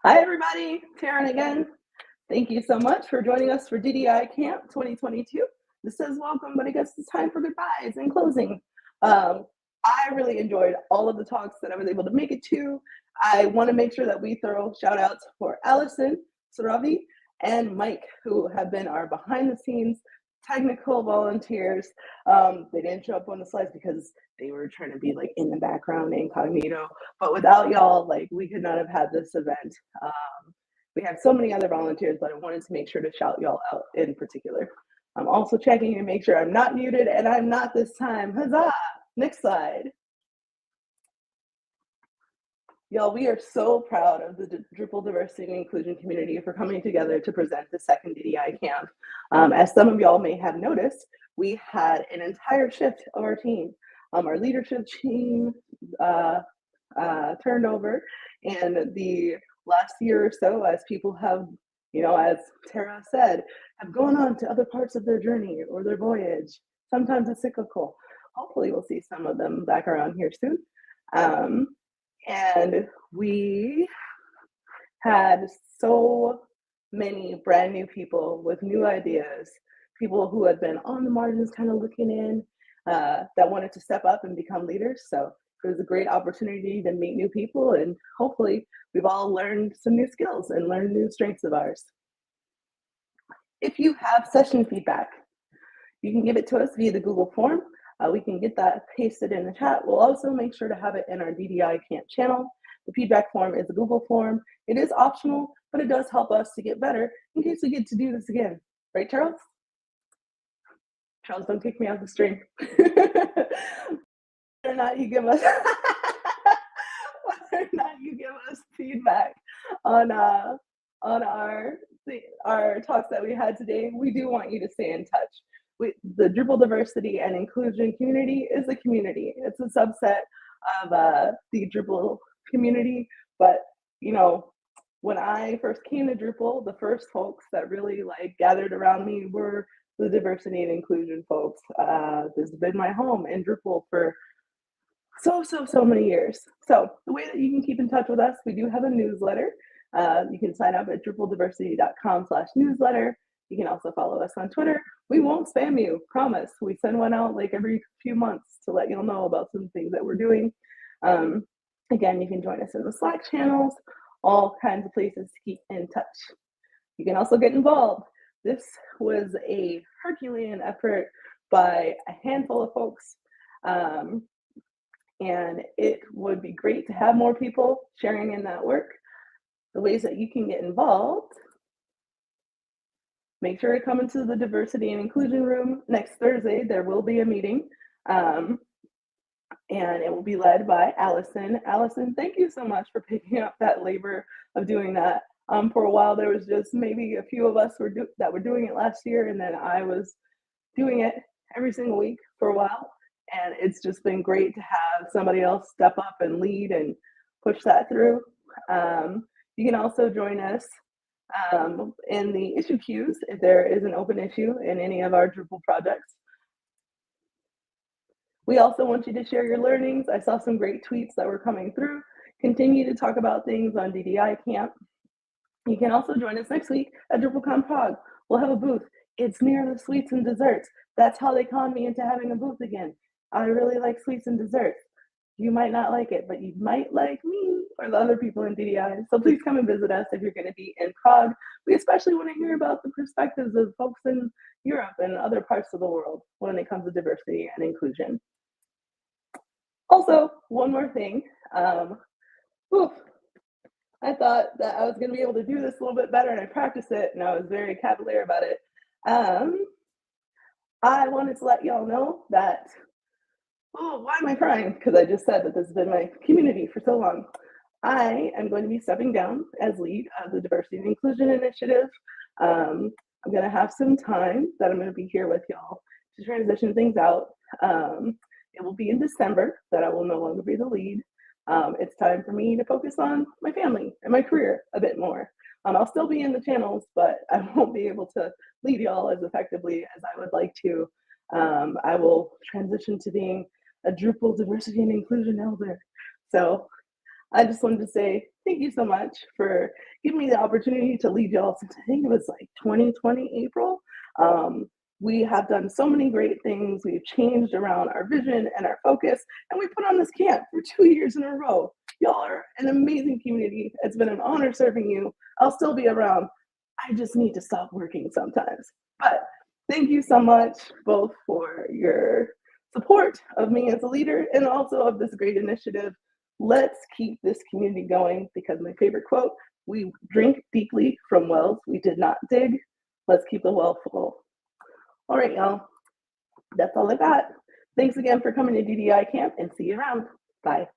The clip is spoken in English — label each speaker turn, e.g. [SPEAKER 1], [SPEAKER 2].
[SPEAKER 1] Hi, everybody. Taryn again. Thank you so much for joining us for DDI Camp 2022. This says welcome, but I guess it's time for goodbyes and closing. I really enjoyed all of the talks that I was able to make it to. I want to make sure that we throw shout outs for Allison, Saravi, and Mike, who have been our behind the scenes technical volunteers. They didn't show up on the slides because they were trying to be like in the background incognito, but without y'all, like we could not have had this event. We have so many other volunteers, but I wanted to make sure to shout y'all out in particular. I'm also checking to make sure I'm not muted, and I'm not this time. Huzzah! Next slide. Y'all, we are so proud of the Drupal diversity and inclusion community for coming together to present the second DDI camp. As some of y'all may have noticed, we had an entire shift of our team. Our leadership team turned over, and the last year or so, as people have, as Tara said, have gone on to other parts of their journey or their voyage. Sometimes it's cyclical. Hopefully we'll see some of them back around here soon. And we had so many brand new people with new ideas, people who had been on the margins kind of looking in, that wanted to step up and become leaders. So it was a great opportunity to meet new people, and hopefully we've all learned some new skills and learned new strengths of ours. If you have session feedback, you can give it to us via the Google form. We can get that pasted in the chat. We'll also make sure to have it in our DDI Camp channel. The feedback form is a Google form. It is optional, but it does help us to get better in case we get to do this again. Right, Charles? Charles, don't kick me off the stream. Whether or not you give us feedback on our talks that we had today, we do want you to stay in touch. The Drupal diversity and inclusion community is a community. It's a subset of the Drupal community. But when I first came to Drupal, the first folks that really gathered around me were the diversity and inclusion folks. This has been my home in Drupal for so many years. So the way that you can keep in touch with us, we do have a newsletter. You can sign up at drupaldiversity.com/newsletter. You can also follow us on Twitter. We won't spam you, promise. We send one out every few months to let y'all know about some things that we're doing. Again, you can join us in the Slack channels, all kinds of places to keep in touch. You can also get involved. This was a Herculean effort by a handful of folks. And it would be great to have more people sharing in that work. The ways that you can get involved: make sure to come into the diversity and inclusion room next Thursday. There will be a meeting, and it will be led by Allison. Allison, thank you so much for picking up that labor of doing that. For a while, there was just maybe a few of us that were doing it last year, and then I was doing it every single week for a while. And it's just been great to have somebody else step up and lead and push that through. You can also join us in the issue queues if there is an open issue in any of our Drupal projects. We also want you to share your learnings. I saw some great tweets that were coming through. Continue to talk about things on DDI Camp. You can also join us next week at DrupalCon Prague. We'll have a booth. It's near the sweets and desserts. That's how they conned me into having a booth again. I really like sweets and desserts. You might not like it, but you might like me or the other people in DDI. So please come and visit us if you're going to be in Prague. We especially want to hear about the perspectives of folks in Europe and other parts of the world when it comes to diversity and inclusion. Also, one more thing. I thought that I was going to be able to do this a little bit better, and I practiced it, and I was very cavalier about it. I wanted to let y'all know that, why am I crying? Because I just said that this has been my community for so long. I am going to be stepping down as lead of the Diversity and Inclusion Initiative. I'm going to have some time that I'm going to be here with y'all to transition things out. It will be in December that I will no longer be the lead. It's time for me to focus on my family and my career a bit more. I'll still be in the channels, but I won't be able to lead y'all as effectively as I would like to. I will transition to being a Drupal diversity and inclusion elder. So I just wanted to say thank you so much for giving me the opportunity to lead y'all since I think it was like 2020 April. We have done so many great things. We've changed around our vision and our focus, and we put on this camp for 2 years in a row. Y'all are an amazing community. It's been an honor serving you. I'll still be around. I just need to stop working sometimes. But thank you so much both for your support of me as a leader and also of this great initiative. Let's keep this community going, because my favorite quote, we drink deeply from wells we did not dig. Let's keep the well full. All right, y'all. That's all I got. Thanks again for coming to DDI Camp, and see you around. Bye.